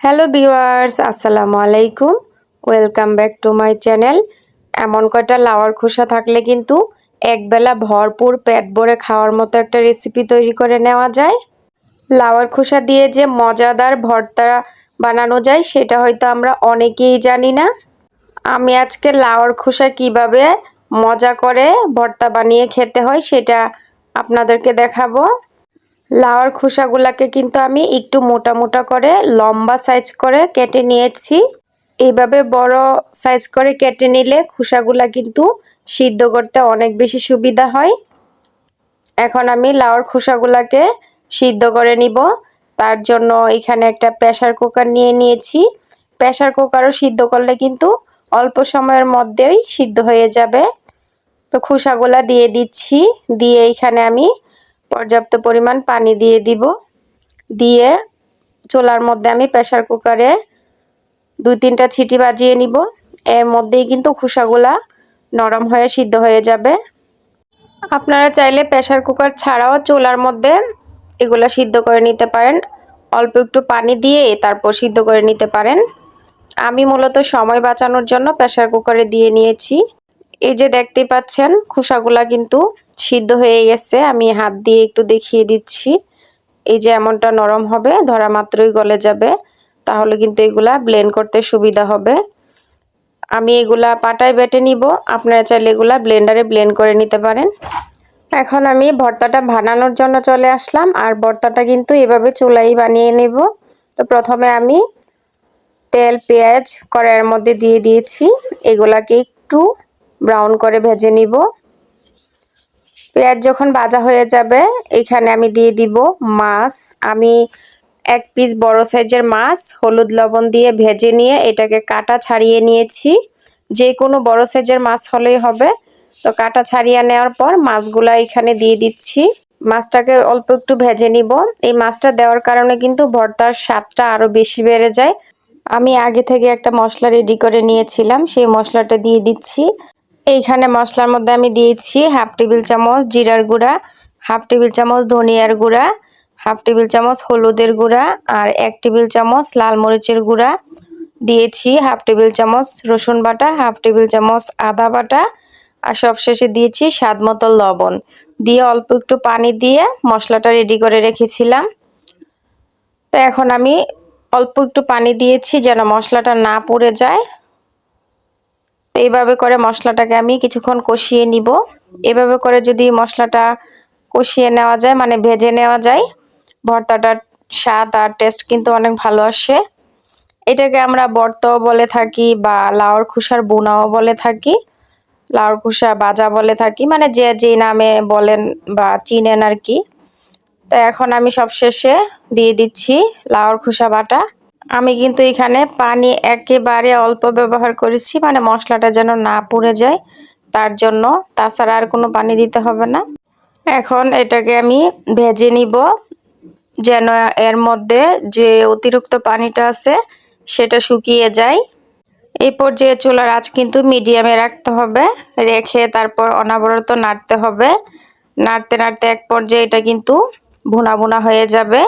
Hello viewers, আসসালামু আলাইকুম। Welcome back to my channel. এমন কয়টা লাউয়ার খোসা থাকলে কিন্তু একবেলা ভরপুর পেট ভরে খাওয়ার মতো একটা রেসিপি তৈরি করে নেওয়া যায়। লাউয়ার খোসা দিয়ে যে মজাদার ভর্তা বানানো যায় সেটা হয়তো আমরা অনেকেই জানি না। আমি আজকে লাউয়ার খোসা কিভাবে মজা করে ভর্তা বানিয়ে খেতে হয় সেটা আপনাদেরকে দেখাবো। লাউয়ার খোসাগুলোকে কিন্তু আমি একটু মোটা মোটা করে লম্বা সাইজ করে কেটে নিয়েছি। এইভাবে বড় সাইজ করে কেটে নিলে খোসাগুলা কিন্তু সিদ্ধ করতে অনেক বেশি সুবিধা হয়। এখন আমি লাউয়ার খোসাগুলাকে সিদ্ধ করে নিব। তার জন্য এখানে একটা প্রেসার কুকার নিয়ে নিয়েছি। প্রেসার কুকারও সিদ্ধ করলে কিন্তু অল্প সময়ের মধ্যেই সিদ্ধ হয়ে যাবে। তো খোসাগুলা দিয়ে দিচ্ছি, দিয়ে এখানে আমি পর্যাপ্ত পরিমাণ পানি দিয়ে দিব। দিয়ে চুলার মধ্যে আমি প্রেসার কুকারে 2-3টা সিটি বাজিয়ে নিব। এর মধ্যেই কিন্তু খোসাগুলা নরম হয়ে সিদ্ধ হয়ে যাবে। আপনারা চাইলে প্রেসার কুকার ছাড়াও চুলার মধ্যে এগুলা সিদ্ধ করে নিতে পারেন। অল্প একটু পানি দিয়ে তারপর সিদ্ধ করে নিতে পারেন। আমি মূলত সময় বাঁচানোর জন্য প্রেসার কুকারে দিয়ে নিয়েছি। এই যে দেখতেই পাচ্ছেন খোসাগুলা কিন্তু সিদ্ধ হয়ে গেছে। আমি হাত দিয়ে একটু দেখিয়ে দিচ্ছি। এই যে এমনটা নরম হবে, ধরা মাত্রই গলে যাবে। তাহলে কিন্তু এগুলা ব্লেন্ড করতে সুবিধা হবে। আমি এগুলা পাটায় বেটে নিব। আপনারা চাইলে এগুলা ব্লেন্ডারে ব্লেন্ড করে নিতে পারেন। এখন আমি ভর্তাটা বানানোর জন্য চলে আসলাম। আর ভর্তাটা কিন্তু এভাবে চুলাই বানিয়ে নেব। তো প্রথমে আমি তেল পেঁয়াজ কড়াইয়ের মধ্যে দিয়ে দিয়েছি। এগুলাকে একটু ব্রাউন করে ভেজে নিব। পেঁয়াজ যখন ভাজা হয়ে যাবে এখানে আমি দিয়ে দিব মাছ। আমি 1 পিস বড় সাইজের মাছ হলুদ লবণ দিয়ে ভেজে নিয়ে এটাকে কাটা ছাড়িয়ে নিয়েছি। যে কোনো বড় সাইজের মাছ হলেই হবে। তো কাটা ছাড়িয়ে নেওয়ার পর মাছগুলা এখানে দিয়ে দিচ্ছি। মাছটাকে অল্প একটু ভেজে নিব। এই মাছটা দেওয়ার কারণে কিন্তু ভর্তার স্বাদটা আরো বেশি বেড়ে যায়। আমি আগে থেকে একটা মশলা রেডি করে নিয়েছিলাম, সেই মশলাটা দিয়ে দিচ্ছি। এইখানে মশলার মধ্যে আমি দিয়েছি 1/2 টেবিল চামচ জিরার গুঁড়া, 1/2 টেবিল চামচ ধনিয়ার গুঁড়া, 1/2 টেবিল চামচ হলুদের গুঁড়া আর 1 টেবিল চামচ লাল মরিচের গুঁড়া দিয়েছি, 1/2 টেবিল চামচ রসুন বাটা, 1/2 টেবিল চামচ আদা বাটা আর সবশেষে দিয়েছি স্বাদ মতো লবণ। দিয়ে অল্প একটু পানি দিয়ে মশলাটা রেডি করে রেখেছিলাম। তো এখন আমি অল্প একটু পানি দিয়েছি যেন মশলাটা না পুড়ে যায়। এইভাবে করে মশলাটাকে আমি কিছুক্ষণ কষিয়ে নিব। এভাবে করে যদি মশলাটা কষিয়ে নেওয়া যায়, মানে ভেজে নেওয়া যায়, ভর্তাটার স্বাদ আর টেস্ট কিন্তু অনেক ভালো আসে। এটাকে আমরা ভর্তাও বলে থাকি বা লাউয়ার খোসার বোনাও বলে থাকি, লাউয়ার খোসা ভাজা বলে থাকি, মানে যে যে নামে বলেন বা চিনেন আর কি। তো এখন আমি সবশেষে দিয়ে দিচ্ছি লাউয়ার খোসা বাটা। আমি কিন্তু এখানে পানি একেবারে অল্প ব্যবহার করেছি, মানে মশলাটা যেন না পুড়ে যায় তার জন্য। তাছাড়া আর কোনো পানি দিতে হবে না। এখন এটাকে আমি ভেজে নিব যেন এর মধ্যে যে অতিরিক্ত পানিটা আছে সেটা শুকিয়ে যায়। এই পর্যায়ে চুলার আঁচ কিন্তু মিডিয়ামে রাখতে হবে, রেখে তারপর অনবরত নাড়তে হবে। নাড়তে নাড়তে এক পর্যায়ে এটা কিন্তু ভুনা ভুনা হয়ে যাবে।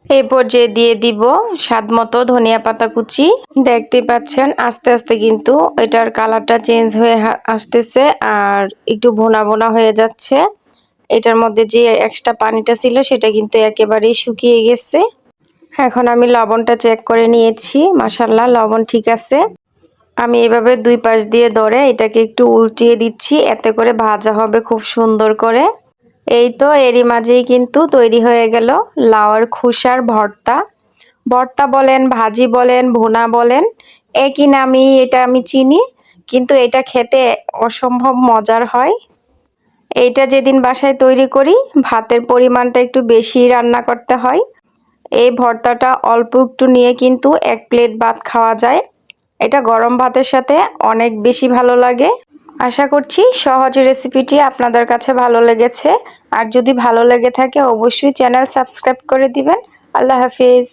এই পর্যায়ে দিয়ে দিব স্বাদমতো ধনিয়া পাতা কুচি। দেখতে পাচ্ছেন আস্তে আস্তে কিন্তু এটার কালারটা চেঞ্জ হয়ে আসতেছে আর একটু ভুনা ভুনা হয়ে যাচ্ছে। এটার মধ্যে যে এক্সট্রা পানিটা ছিল সেটা কিন্তু একেবারেই শুকিয়ে গেছে। এখন আমি লবণটা চেক করে নিয়েছি, মাশাআল্লাহ লবণ ঠিক আছে। আমি এভাবে 2 পাশ দিয়ে ধরে এটাকে একটু উল্টিয়ে দিচ্ছি, এতে করে ভাজা হবে খুব সুন্দর করে। এই তো এরই মাঝেই কিন্তু তৈরি হয়ে গেল লাউয়ার খোসার ভর্তা। ভর্তা বলেন, ভাজি বলেন, ভুনা বলেন, একই নামই এটা আমি চিনি, কিন্তু এটা খেতে অসম্ভব মজার হয়। এইটা যেদিন বাসায় তৈরি করি ভাতের পরিমাণটা একটু বেশি রান্না করতে হয়। এই ভর্তাটা অল্প একটু নিয়ে কিন্তু 1 প্লেট ভাত খাওয়া যায়। এটা গরম ভাতের সাথে অনেক বেশি ভালো লাগে। আশা করছি সহজ রেসিপিটি আপনাদের কাছে ভালো লেগেছে। আর যদি ভালো লেগে থাকে অবশ্যই চ্যানেল সাবস্ক্রাইব করে দিবেন। আল্লাহ হাফেজ।